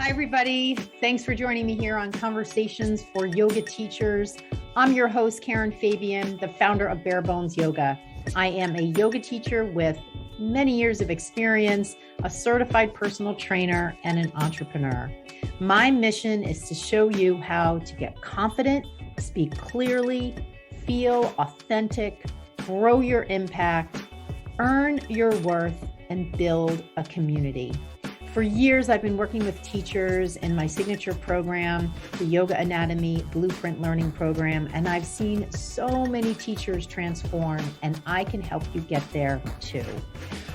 Hi, everybody. Thanks for joining me here on Conversations for Yoga Teachers. I'm your host, Karen Fabian, the founder of Bare Bones Yoga. I am a yoga teacher with many years of experience, a certified personal trainer, and an entrepreneur. My mission is to show you how to get confident, speak clearly, feel authentic, grow your impact, earn your worth, and build a community. For years, I've been working with teachers in my signature program, the Yoga Anatomy Blueprint Learning Program, and I've seen so many teachers transform, and I can help you get there too.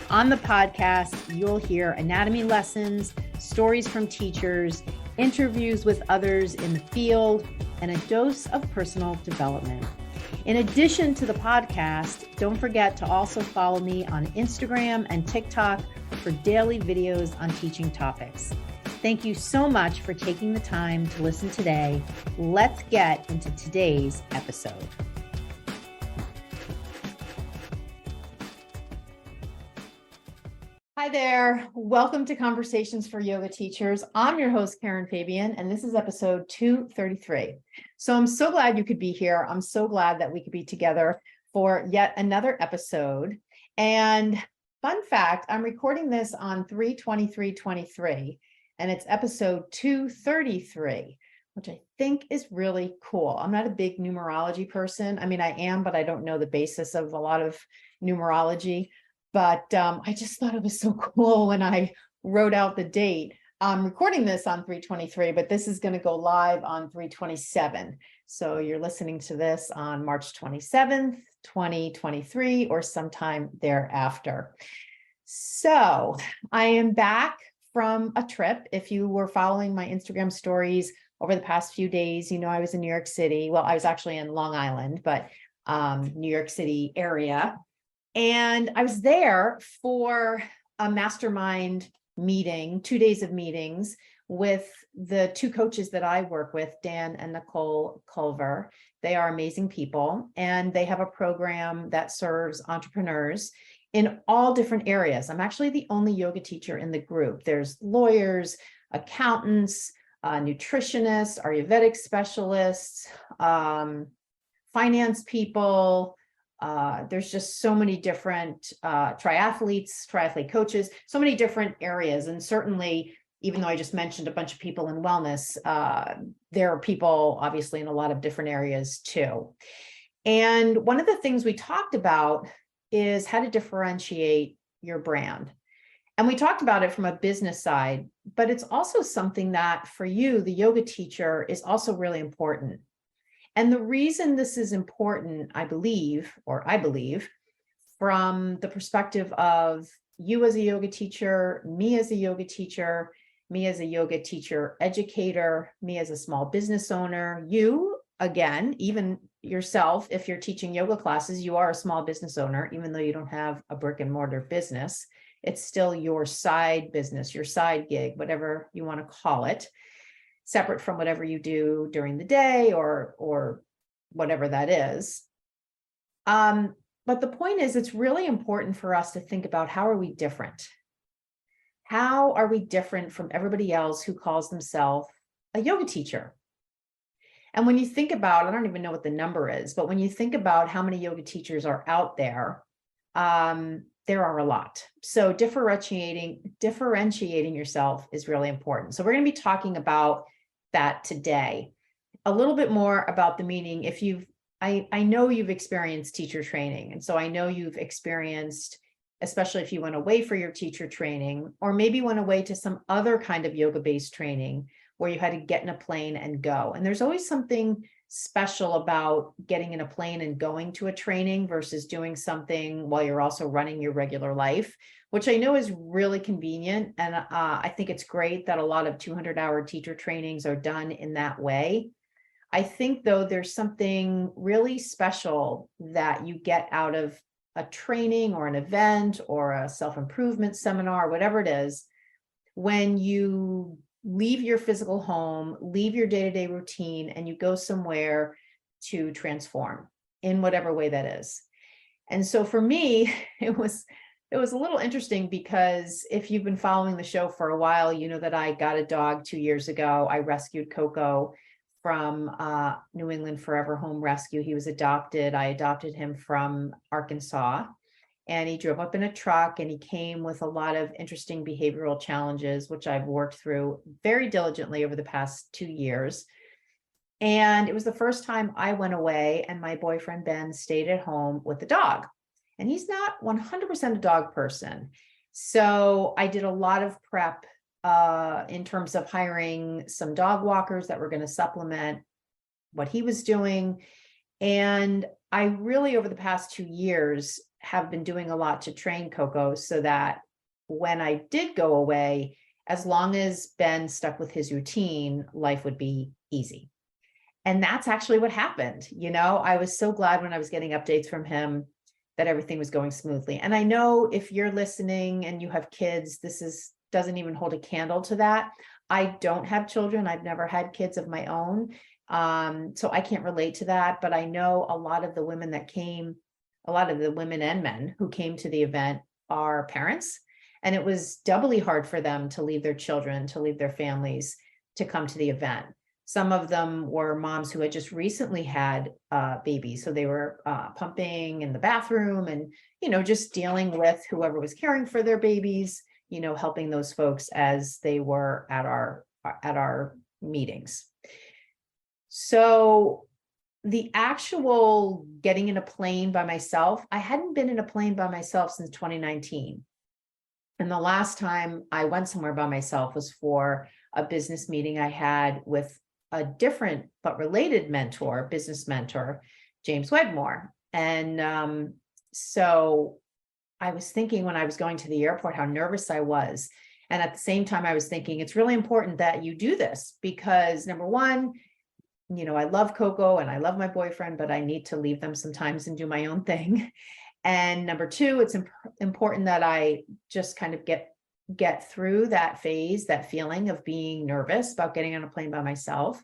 On the podcast, you'll hear anatomy lessons, stories from teachers, interviews with others in the field, and a dose of personal development. In addition to the podcast, don't forget to also follow me on Instagram and TikTok for daily videos on teaching topics. Thank you so much for taking the time to listen today. Let's get into today's episode. Hi there. Welcome to Conversations for Yoga Teachers. I'm your host, Karen Fabian, and this is episode 233. So I'm so glad you could be here. I'm so glad that we could be together for yet another episode. And fun fact, I'm recording this on 3/23/23, and it's episode 233, which I think is really cool. I'm not a big numerology person. I mean, I am, but I don't know the basis of a lot of numerology. But I just thought it was so cool when I wrote out the date. I'm recording this on 3/23, but this is going to go live on 3/27. So you're listening to this on March 27th, 2023, or sometime thereafter. So I am back from a trip. If you were following my Instagram stories over the past few days, you know I was in New York City. Well, I was actually in Long Island, but New York City area. And I was there for a mastermind meeting, 2 days of meetings with the two coaches that I work with, Dan and Nicole Culver. They are amazing people, and they have a program that serves entrepreneurs in all different areas. I'm actually the only yoga teacher in the group. There's lawyers, accountants, nutritionists, Ayurvedic specialists, finance people. There's just so many different triathlete coaches, so many different areas. And certainly, even though I just mentioned a bunch of people in wellness, there are people obviously in a lot of different areas too. And one of the things we talked about is how to differentiate your brand. And we talked about it from a business side, but it's also something that for you, the yoga teacher, is also really important. And the reason this is important, I believe, from the perspective of you as a yoga teacher, me as a yoga teacher, me as a yoga teacher educator, me as a small business owner, you, again, even yourself, if you're teaching yoga classes, you are a small business owner, even though you don't have a brick and mortar business. It's still your side business, your side gig, whatever you want to call it, separate from whatever you do during the day or whatever that is. But the point is, it's really important for us to think about, how are we different? How are we different from everybody else who calls themselves a yoga teacher? And when you think about, I don't even know what the number is, but when you think about how many yoga teachers are out there, there are a lot. So differentiating yourself is really important. So we're going to be talking about that today. A little bit more about the meaning. I know you've experienced teacher training. And so I know you've experienced, especially if you went away for your teacher training, or maybe went away to some other kind of yoga-based training where you had to get in a plane and go. And there's always something special about getting in a plane and going to a training versus doing something while you're also running your regular life, which I know is really convenient. And I think it's great that a lot of 200-hour teacher trainings are done in that way. I think, though, there's something really special that you get out of a training or an event or a self-improvement seminar, whatever it is, when you leave your physical home, leave your day-to-day routine, and you go somewhere to transform in whatever way that is. And so for me, it was It was a little interesting because if you've been following the show for a while, you know that I got a dog 2 years ago. I rescued Coco from New England Forever Home Rescue. He was adopted. I adopted him from Arkansas, and he drove up in a truck, and he came with a lot of interesting behavioral challenges, which I've worked through very diligently over the past 2 years. And it was the first time I went away and my boyfriend Ben stayed at home with the dog. And he's not 100% a dog person. So I did a lot of prep in terms of hiring some dog walkers that were going to supplement what he was doing. And I really, over the past 2 years, have been doing a lot to train Coco so that when I did go away, as long as Ben stuck with his routine, life would be easy. And that's actually what happened. I was so glad when I was getting updates from him that everything was going smoothly. And I know if you're listening and you have kids, doesn't even hold a candle to that. I don't have children. I've never had kids of my own. So I can't relate to that, but I know a lot of the women that came, a lot of the women and men who came to the event are parents. And it was doubly hard for them to leave their children, to leave their families to come to the event. Some of them were moms who had just recently had babies. So they were pumping in the bathroom and, just dealing with whoever was caring for their babies, helping those folks as they were at our meetings. So the actual getting in a plane by myself, I hadn't been in a plane by myself since 2019. And the last time I went somewhere by myself was for a business meeting I had with a different but related mentor, business mentor, James Wedmore. And so I was thinking when I was going to the airport how nervous I was. And at the same time, I was thinking it's really important that you do this because number one, I love Coco and I love my boyfriend, but I need to leave them sometimes and do my own thing. And number two, it's important that I just kind of get through that phase, that feeling of being nervous about getting on a plane by myself.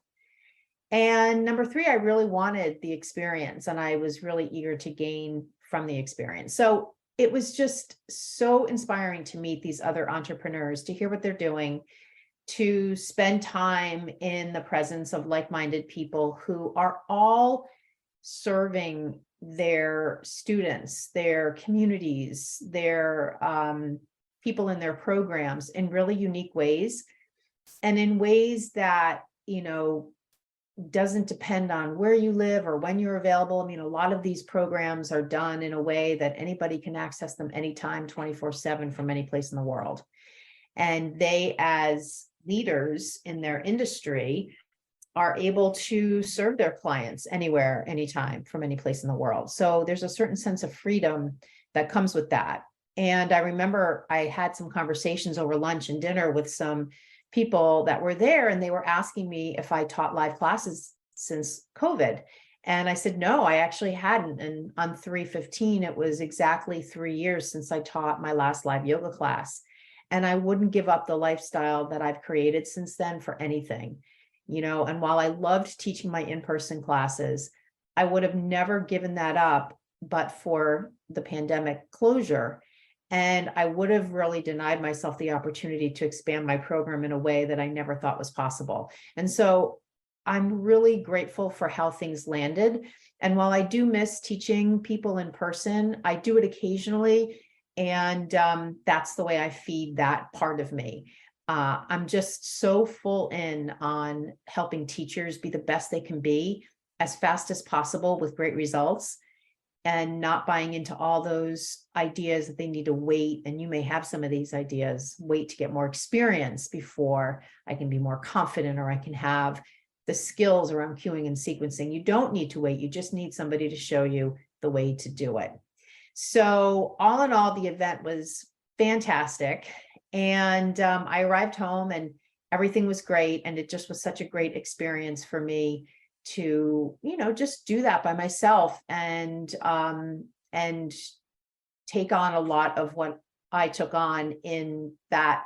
And number three, I really wanted the experience and I was really eager to gain from the experience. So it was just so inspiring to meet these other entrepreneurs, to hear what they're doing, to spend time in the presence of like-minded people who are all serving their students, their communities, their people in their programs in really unique ways, and in ways that, doesn't depend on where you live or when you're available. I mean, a lot of these programs are done in a way that anybody can access them anytime, 24/7 from any place in the world. And they, as leaders in their industry, are able to serve their clients anywhere, anytime, from any place in the world. So there's a certain sense of freedom that comes with that. And I remember I had some conversations over lunch and dinner with some people that were there, and they were asking me if I taught live classes since COVID. And I said, no, I actually hadn't. And on 3/15, it was exactly 3 years since I taught my last live yoga class. And I wouldn't give up the lifestyle that I've created since then for anything. And while I loved teaching my in-person classes, I would have never given that up, but for the pandemic closure. And I would have really denied myself the opportunity to expand my program in a way that I never thought was possible. And so I'm really grateful for how things landed. And while I do miss teaching people in person, I do it occasionally. And that's the way I feed that part of me. I'm just so full in on helping teachers be the best they can be as fast as possible with great results, and not buying into all those ideas that they need to wait. And you may have some of these ideas, wait to get more experience before I can be more confident, or I can have the skills around cueing and sequencing. You don't need to wait. You just need somebody to show you the way to do it. So all in all, the event was fantastic. And I arrived home and everything was great. And it just was such a great experience for me to, just do that by myself and take on a lot of what I took on in that.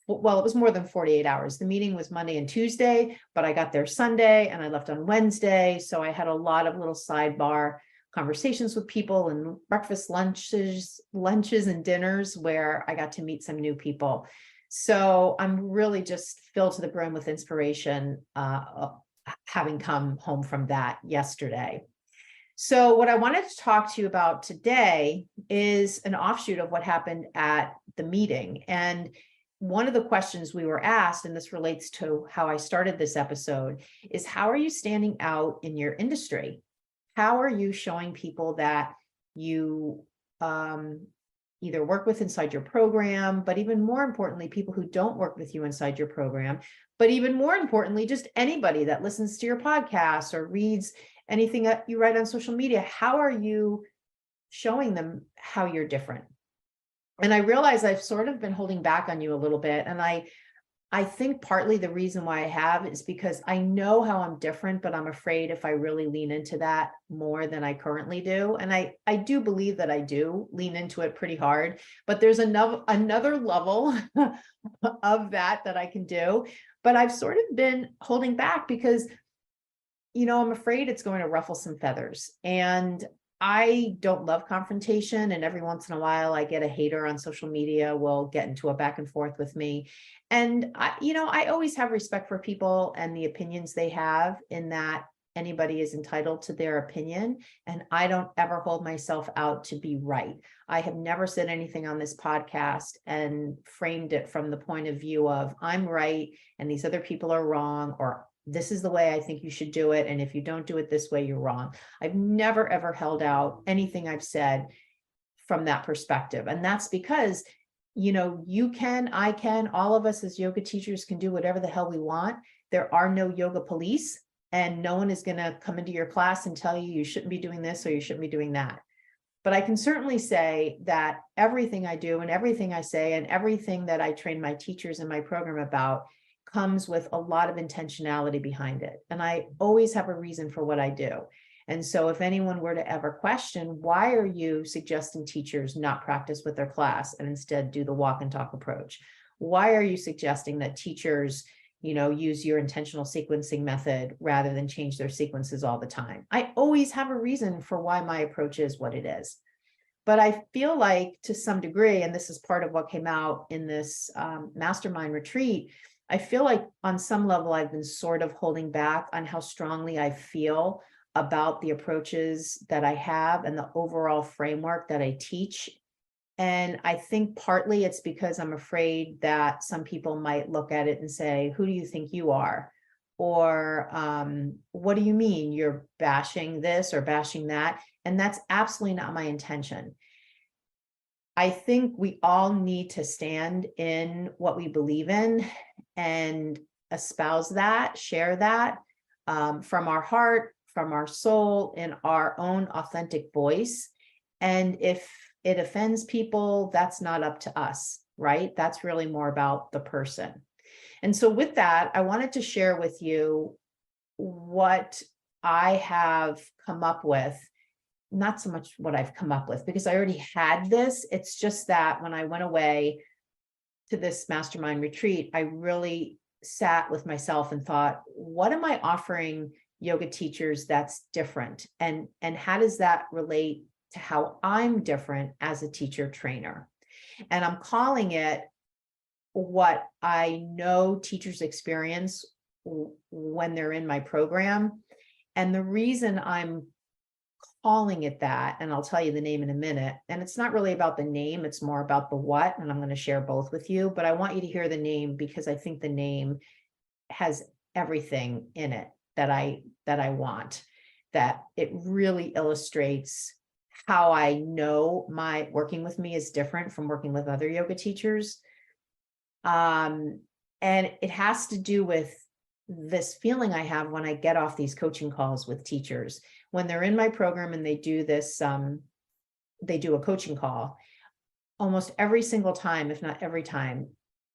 Well, it was more than 48 hours. The meeting was Monday and Tuesday, but I got there Sunday and I left on Wednesday. So I had a lot of little sidebar conversations with people and breakfast, lunches and dinners where I got to meet some new people. So I'm really just filled to the brim with inspiration, having come home from that yesterday. So what I wanted to talk to you about today is an offshoot of what happened at the meeting. And one of the questions we were asked, and this relates to how I started this episode, is how are you standing out in your industry? How are you showing people that you either work with inside your program, but even more importantly, people who don't work with you inside your program, but even more importantly, just anybody that listens to your podcast or reads anything that you write on social media, how are you showing them how you're different? And I realize I've sort of been holding back on you a little bit. And I think partly the reason why I have is because I know how I'm different, but I'm afraid if I really lean into that more than I currently do. And I do believe that I do lean into it pretty hard, but there's another level of that I can do. But I've sort of been holding back because I'm afraid it's going to ruffle some feathers. And I don't love confrontation. And every once in a while, I get a hater on social media will get into a back and forth with me. And I always have respect for people and the opinions they have, in that anybody is entitled to their opinion. And I don't ever hold myself out to be right. I have never said anything on this podcast and framed it from the point of view of I'm right and these other people are wrong, or this is the way I think you should do it. And if you don't do it this way, you're wrong. I've never, ever held out anything I've said from that perspective. And that's because, you can, I can, all of us as yoga teachers can do whatever the hell we want. There are no yoga police, and no one is going to come into your class and tell you shouldn't be doing this or you shouldn't be doing that. But I can certainly say that everything I do and everything I say and everything that I train my teachers in my program about comes with a lot of intentionality behind it. And I always have a reason for what I do. And so if anyone were to ever question, why are you suggesting teachers not practice with their class and instead do the walk and talk approach? Why are you suggesting that teachers, use your intentional sequencing method rather than change their sequences all the time? I always have a reason for why my approach is what it is. But I feel like to some degree, and this is part of what came out in this mastermind retreat, I feel like on some level, I've been sort of holding back on how strongly I feel about the approaches that I have and the overall framework that I teach. And I think partly it's because I'm afraid that some people might look at it and say, who do you think you are? Or what do you mean you're bashing this or bashing that? And that's absolutely not my intention. I think we all need to stand in what we believe in and espouse that, share that from our heart, from our soul, in our own authentic voice. And if it offends people, that's not up to us, right? That's really more about the person. And so with that, I wanted to share with you what I have come up with. Not so much what I've come up with, because I already had this. It's just that when I went away to this mastermind retreat, I really sat with myself and thought, what am I offering yoga teachers that's different? And how does that relate to how I'm different as a teacher trainer? And I'm calling it what I know teachers experience when they're in my program. And the reason I'm calling it that, and I'll tell you the name in a minute, and it's not really about the name, it's more about the what, and I'm going to share both with you, but I want you to hear the name because I think the name has everything in it that I want, that it really illustrates how I know my working with me is different from working with other yoga teachers. And it has to do with this feeling I have when I get off these coaching calls with teachers. When they're in my program and they do this, they do a coaching call, almost every single time, if not every time,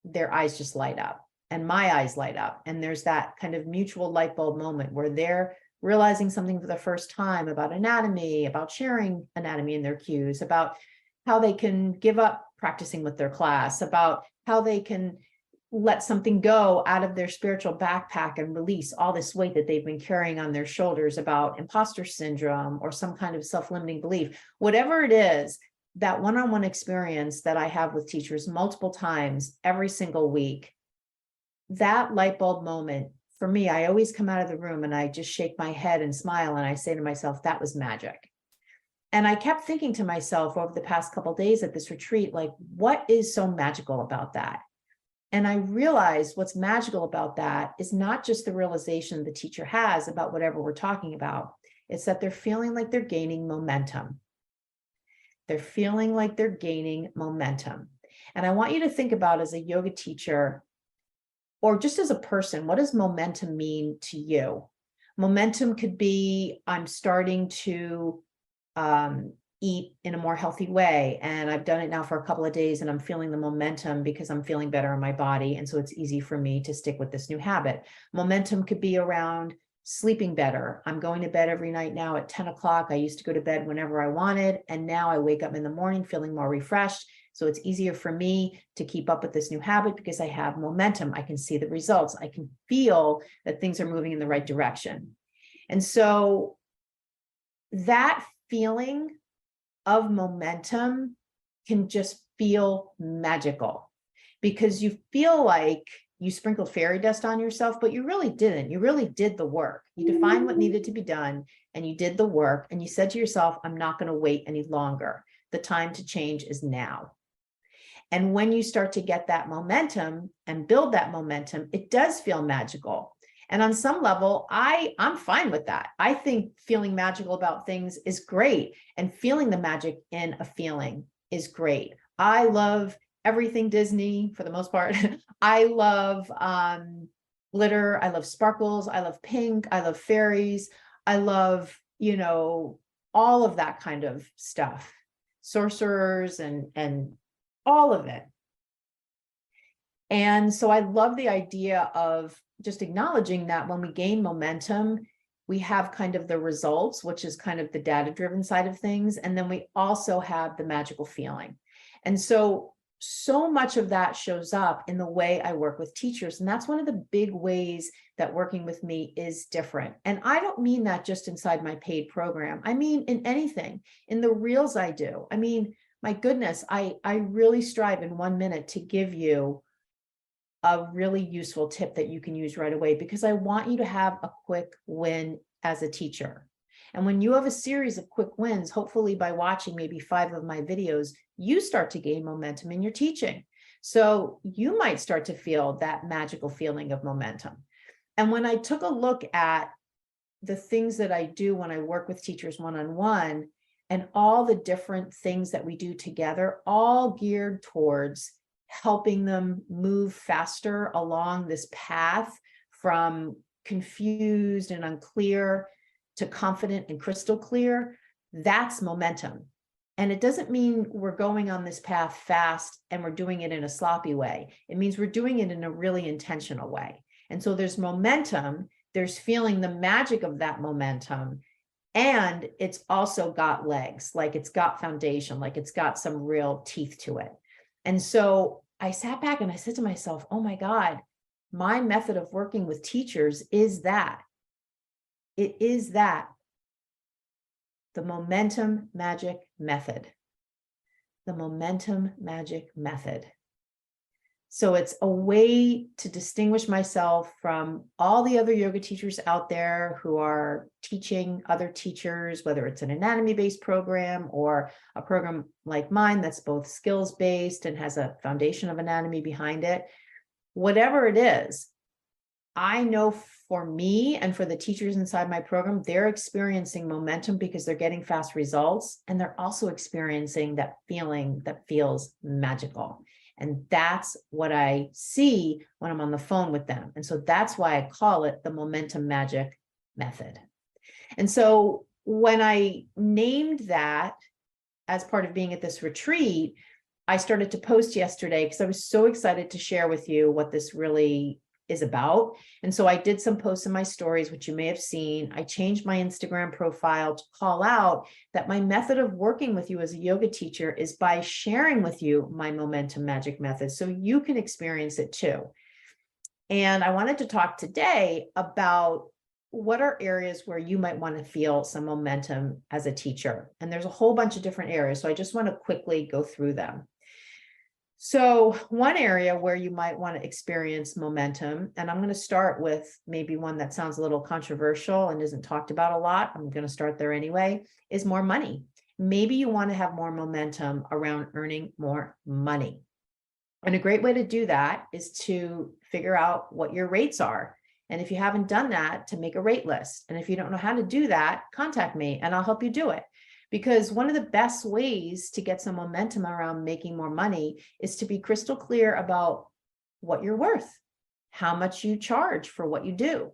their eyes just light up and my eyes light up. And there's that kind of mutual light bulb moment where they're realizing something for the first time about anatomy, about sharing anatomy in their cues, about how they can give up practicing with their class, about how they can let something go out of their spiritual backpack and release all this weight that they've been carrying on their shoulders about imposter syndrome or some kind of self-limiting belief, whatever it is, that one-on-one experience that I have with teachers multiple times every single week, that light bulb moment for me, I always come out of the room and I just shake my head and smile. And I say to myself, that was magic. And I kept thinking to myself over the past couple of days at this retreat, like, what is so magical about that? And I realized what's magical about that is not just the realization the teacher has about whatever we're talking about. It's that they're feeling like they're gaining momentum. They're feeling like they're gaining momentum. And I want you to think about, as a yoga teacher, or just as a person, what does momentum mean to you? Momentum could be, I'm starting to eat in a more healthy way. And I've done it now for a couple of days and I'm feeling the momentum because I'm feeling better in my body. And so it's easy for me to stick with this new habit. Momentum could be around sleeping better. I'm going to bed every night now at 10 o'clock. I used to go to bed whenever I wanted. And now I wake up in the morning feeling more refreshed. So it's easier for me to keep up with this new habit because I have momentum. I can see the results. I can feel that things are moving in the right direction. And so that feeling of momentum can just feel magical, because you feel like you sprinkled fairy dust on yourself, but you really didn't. You really did the work. You defined what needed to be done and you did the work, and you said to yourself, I'm not going to wait any longer. The time to change is now. And when you start to get that momentum and build that momentum, it does feel magical. And on some level, I'm fine with that. I think feeling magical about things is great. And feeling the magic in a feeling is great. I love everything Disney for the most part. I love glitter. I love sparkles. I love pink. I love fairies. I love, all of that kind of stuff. Sorcerers and all of it. And so I love the idea of just acknowledging that when we gain momentum, we have kind of the results, which is kind of the data-driven side of things. And then we also have the magical feeling. And so much of that shows up in the way I work with teachers. And that's one of the big ways that working with me is different. And I don't mean that just inside my paid program. I mean, in anything, in the reels I do. I mean, my goodness, I really strive in 1 minute to give you a really useful tip that you can use right away, because I want you to have a quick win as a teacher. And when you have a series of quick wins, hopefully by watching maybe 5 of my videos, you start to gain momentum in your teaching. So you might start to feel that magical feeling of momentum. And when I took a look at the things that I do when I work with teachers one-on-one, and all the different things that we do together, all geared towards helping them move faster along this path from confused and unclear to confident and crystal clear, that's momentum. And it doesn't mean we're going on this path fast and we're doing it in a sloppy way. It means we're doing it in a really intentional way. And so there's momentum, there's feeling the magic of that momentum, and it's also got legs, like it's got foundation, like it's got some real teeth to it. And so I sat back and I said to myself, oh my God, my method of working with teachers is that. It is that. The momentum magic method. The momentum magic method. So it's a way to distinguish myself from all the other yoga teachers out there who are teaching other teachers, whether it's an anatomy-based program or a program like mine that's both skills-based and has a foundation of anatomy behind it. Whatever it is, I know for me and for the teachers inside my program, they're experiencing momentum because they're getting fast results, and they're also experiencing that feeling that feels magical. And that's what I see when I'm on the phone with them. And so that's why I call it the momentum magic method. And so when I named that as part of being at this retreat, I started to post yesterday because I was so excited to share with you what this really is about. And so I did some posts in my stories, which you may have seen. I changed my Instagram profile to call out that my method of working with you as a yoga teacher is by sharing with you my momentum magic method so you can experience it too. And I wanted to talk today about what are areas where you might want to feel some momentum as a teacher. And there's a whole bunch of different areas. So I just want to quickly go through them. So one area where you might want to experience momentum, and I'm going to start with maybe one that sounds a little controversial and isn't talked about a lot. I'm going to start there anyway, is more money. Maybe you want to have more momentum around earning more money. And a great way to do that is to figure out what your rates are. And if you haven't done that, to make a rate list. And if you don't know how to do that, contact me and I'll help you do it. Because one of the best ways to get some momentum around making more money is to be crystal clear about what you're worth, how much you charge for what you do.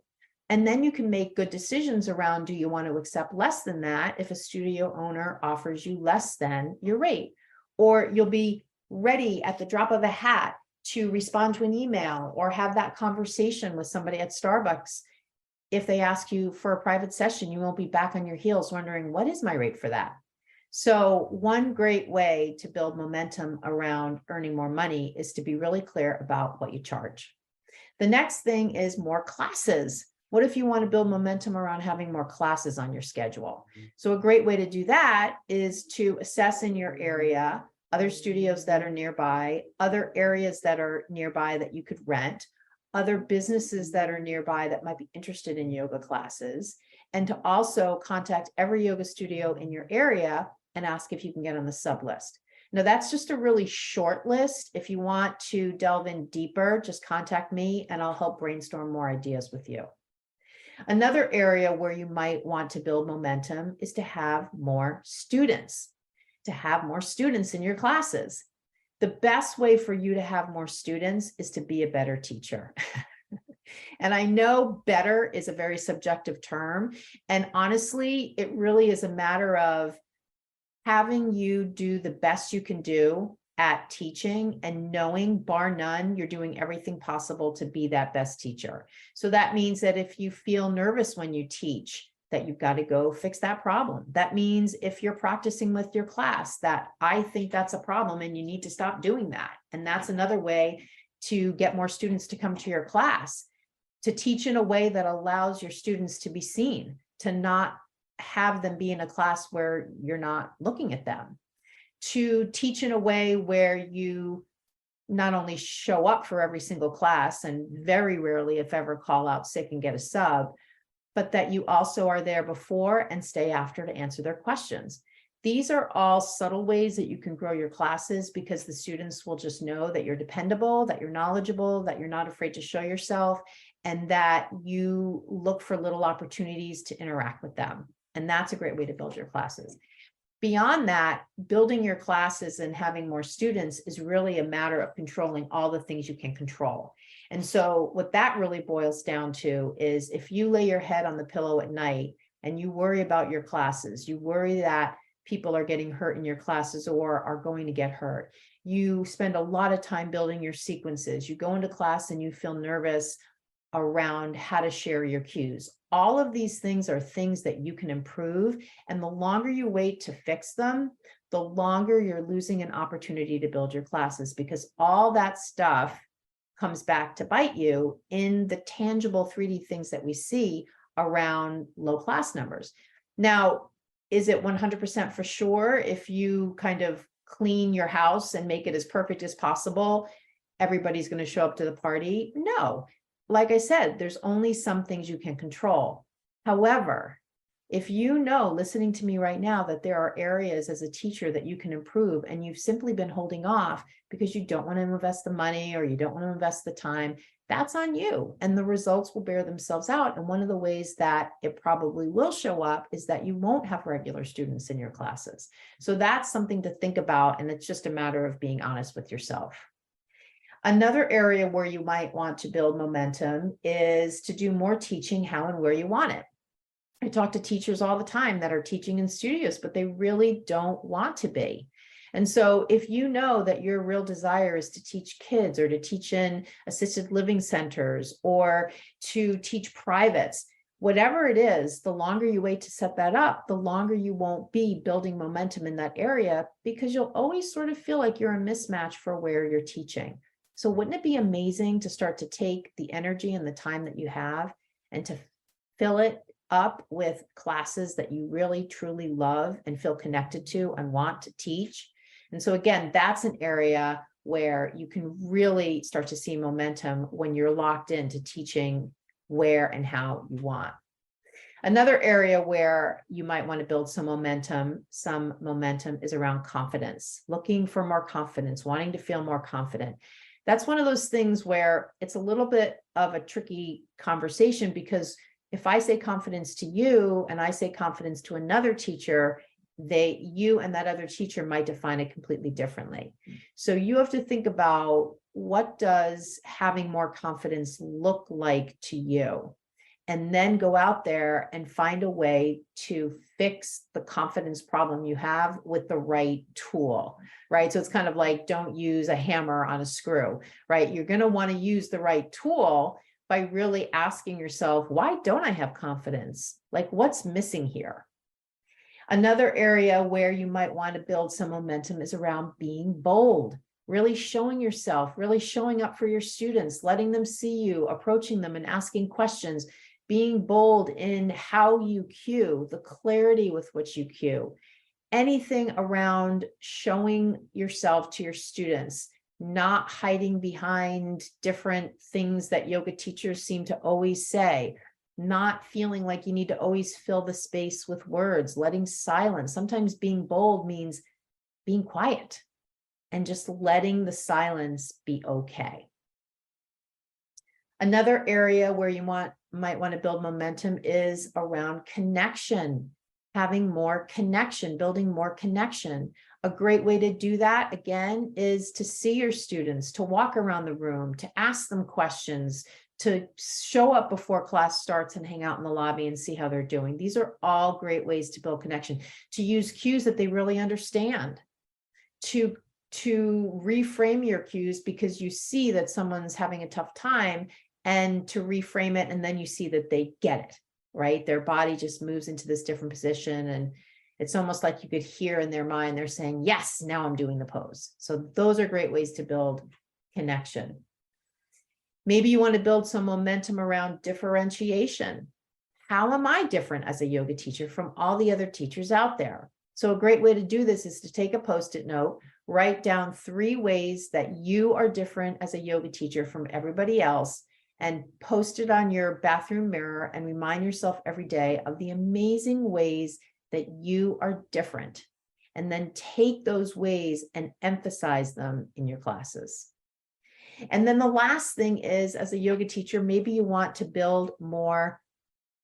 And then you can make good decisions around, do you want to accept less than that if a studio owner offers you less than your rate? Or you'll be ready at the drop of a hat to respond to an email or have that conversation with somebody at Starbucks. If they ask you for a private session, you won't be back on your heels wondering, what is my rate for that? So one great way to build momentum around earning more money is to be really clear about what you charge. The next thing is more classes. What if you want to build momentum around having more classes on your schedule? So a great way to do that is to assess in your area other studios that are nearby, other areas that are nearby that you could rent, other businesses that are nearby that might be interested in yoga classes, and to also contact every yoga studio in your area and ask if you can get on the sub list. Now, that's just a really short list. If you want to delve in deeper, just contact me and I'll help brainstorm more ideas with you. Another area where you might want to build momentum is to have more students. To have more students in your classes. The best way for you to have more students is to be a better teacher. And I know better is a very subjective term. And honestly, it really is a matter of having you do the best you can do at teaching and knowing, bar none, you're doing everything possible to be that best teacher. So that means that if you feel nervous when you teach, that you've got to go fix that problem. That means if you're practicing with your class, that I think that's a problem and you need to stop doing that. And that's another way to get more students to come to your class, to teach in a way that allows your students to be seen, to not have them be in a class where you're not looking at them, to teach in a way where you not only show up for every single class and very rarely, if ever, call out sick and get a sub, but that you also are there before and stay after to answer their questions. These are all subtle ways that you can grow your classes because the students will just know that you're dependable, that you're knowledgeable, that you're not afraid to show yourself, and that you look for little opportunities to interact with them. And that's a great way to build your classes. Beyond that, building your classes and having more students is really a matter of controlling all the things you can control. And so what that really boils down to is if you lay your head on the pillow at night and you worry about your classes, you worry that people are getting hurt in your classes or are going to get hurt, you spend a lot of time building your sequences, you go into class and you feel nervous around how to share your cues. All of these things are things that you can improve. And the longer you wait to fix them, the longer you're losing an opportunity to build your classes, because all that stuff comes back to bite you in the tangible 3D things that we see around low class numbers. Now, is it 100% for sure if you kind of clean your house and make it as perfect as possible, everybody's going to show up to the party? No. Like I said, there's only some things you can control. However, if you know, listening to me right now, that there are areas as a teacher that you can improve and you've simply been holding off because you don't want to invest the money or you don't want to invest the time, that's on you. And the results will bear themselves out. And one of the ways that it probably will show up is that you won't have regular students in your classes. So that's something to think about. And it's just a matter of being honest with yourself. Another area where you might want to build momentum is to do more teaching how and where you want it. I talk to teachers all the time that are teaching in studios, but they really don't want to be. And so if you know that your real desire is to teach kids or to teach in assisted living centers or to teach privates, whatever it is, the longer you wait to set that up, the longer you won't be building momentum in that area because you'll always sort of feel like you're a mismatch for where you're teaching. So wouldn't it be amazing to start to take the energy and the time that you have and to fill it up with classes that you really truly love and feel connected to and want to teach? And so again, that's an area where you can really start to see momentum when you're locked into teaching where and how you want. Another area where you might want to build some momentum is around confidence, looking for more confidence, wanting to feel more confident. That's one of those things where it's a little bit of a tricky conversation, because if I say confidence to you and I say confidence to another teacher, you and that other teacher might define it completely differently. So you have to think about, what does having more confidence look like to you? And then go out there and find a way to fix the confidence problem you have with the right tool, right? So it's kind of like, don't use a hammer on a screw, right? You're going to want to use the right tool by really asking yourself, why don't I have confidence? Like, what's missing here? Another area where you might want to build some momentum is around being bold, really showing yourself, really showing up for your students, letting them see you, approaching them and asking questions, being bold in how you cue, the clarity with which you cue, anything around showing yourself to your students, not hiding behind different things that yoga teachers seem to always say, not feeling like you need to always fill the space with words, letting silence. Sometimes being bold means being quiet and just letting the silence be okay. Another area where you might want to build momentum is around connection, having more connection, building more connection. A great way to do that, again, is to see your students, to walk around the room, to ask them questions, to show up before class starts and hang out in the lobby and see how they're doing. These are all great ways to build connection, to use cues that they really understand, to reframe your cues because you see that someone's having a tough time, and to reframe it, and then you see that they get it, right? Their body just moves into this different position, and it's almost like you could hear in their mind, they're saying, yes, now I'm doing the pose. So those are great ways to build connection. Maybe you want to build some momentum around differentiation. How am I different as a yoga teacher from all the other teachers out there? So a great way to do this is to take a Post-it note, write down 3 ways that you are different as a yoga teacher from everybody else, and post it on your bathroom mirror and remind yourself every day of the amazing ways that you are different. And then take those ways and emphasize them in your classes. And then the last thing is, as a yoga teacher, maybe you want to build momentum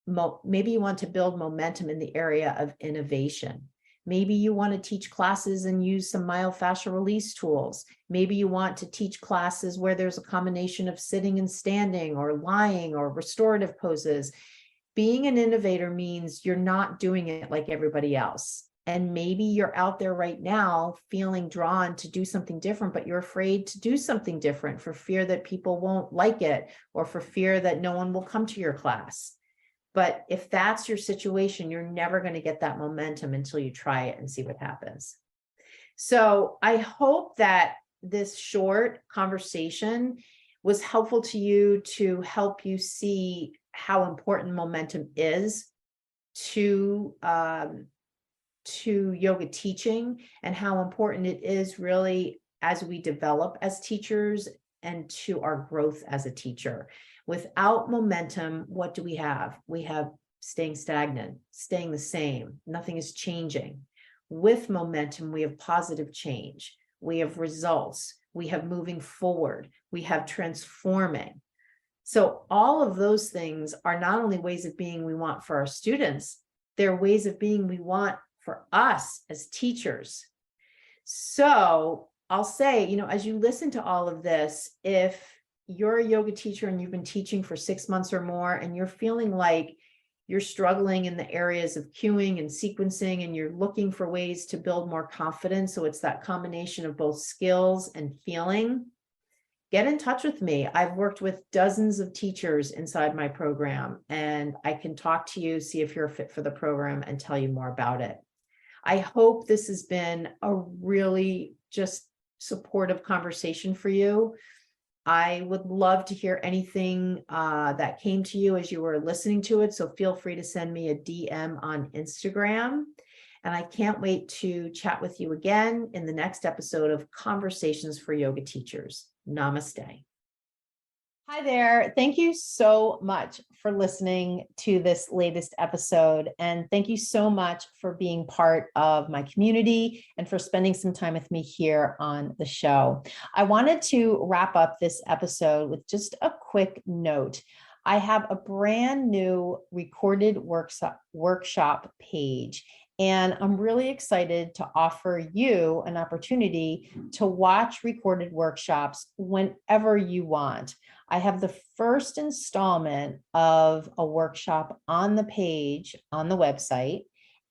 in the area of innovation. Maybe you want to teach classes and use some myofascial release tools. Maybe you want to teach classes where there's a combination of sitting and standing or lying or restorative poses. Being an innovator means you're not doing it like everybody else. And maybe you're out there right now feeling drawn to do something different, but you're afraid to do something different for fear that people won't like it, or for fear that no one will come to your class. But if that's your situation, you're never going to get that momentum until you try it and see what happens. So I hope that this short conversation was helpful to you, to help you see how important momentum is to yoga teaching, and how important it is really as we develop as teachers and to our growth as a teacher. Without momentum, what do we have? We have staying stagnant, staying the same. Nothing is changing. With momentum, we have positive change. We have results. We have moving forward. We have transforming. So all of those things are not only ways of being we want for our students, they're ways of being we want for us as teachers. So I'll say, as you listen to all of this, if you're a yoga teacher and you've been teaching for 6 months or more, and you're feeling like you're struggling in the areas of cueing and sequencing, and you're looking for ways to build more confidence, so it's that combination of both skills and feeling, get in touch with me. I've worked with dozens of teachers inside my program, and I can talk to you, see if you're a fit for the program, and tell you more about it. I hope this has been a really just supportive conversation for you. I would love to hear anything that came to you as you were listening to it. So feel free to send me a DM on Instagram. And I can't wait to chat with you again in the next episode of Conversations for Yoga Teachers. Namaste. Hi there. Thank you so much for listening to this latest episode. And thank you so much for being part of my community and for spending some time with me here on the show. I wanted to wrap up this episode with just a quick note. I have a brand new recorded workshop page. And I'm really excited to offer you an opportunity to watch recorded workshops whenever you want. I have the first installment of a workshop on the page on the website,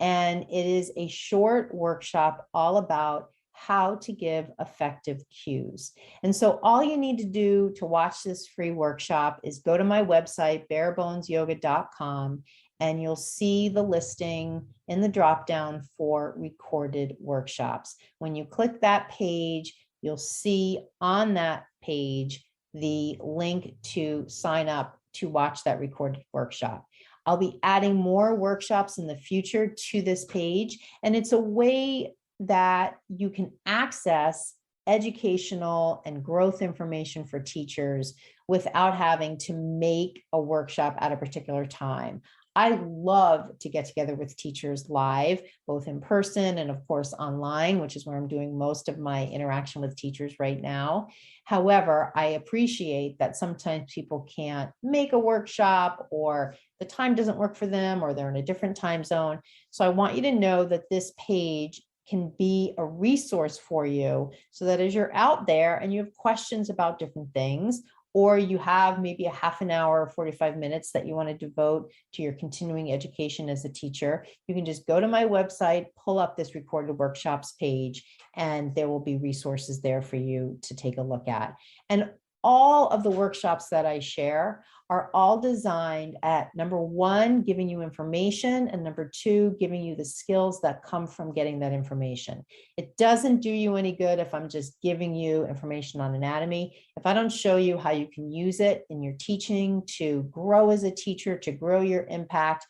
and it is a short workshop all about how to give effective cues. And so all you need to do to watch this free workshop is go to my website, barebonesyoga.com, and you'll see the listing in the dropdown for recorded workshops. When you click that page, you'll see on that page the link to sign up to watch that recorded workshop. I'll be adding more workshops in the future to this page, and it's a way that you can access educational and growth information for teachers without having to make a workshop at a particular time. I love to get together with teachers live, both in person and of course online, which is where I'm doing most of my interaction with teachers right now. However, I appreciate that sometimes people can't make a workshop or the time doesn't work for them or they're in a different time zone. So I want you to know that this page can be a resource for you so that as you're out there and you have questions about different things, or you have maybe a half an hour or 45 minutes that you want to devote to your continuing education as a teacher, you can just go to my website, pull up this recorded workshops page, and there will be resources there for you to take a look at. And all of the workshops that I share are all designed at, number one, giving you information, and number two, giving you the skills that come from getting that information. It doesn't do you any good if I'm just giving you information on anatomy. If I don't show you how you can use it in your teaching to grow as a teacher, to grow your impact,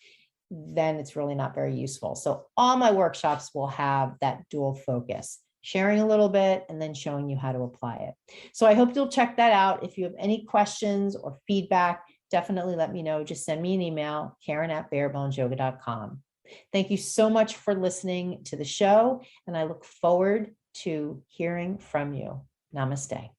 then it's really not very useful. So all my workshops will have that dual focus, sharing a little bit and then showing you how to apply it. So I hope you'll check that out. If you have any questions or feedback, definitely let me know. Just send me an email, Karen@barebonesyoga.com. Thank you so much for listening to the show, and I look forward to hearing from you. Namaste.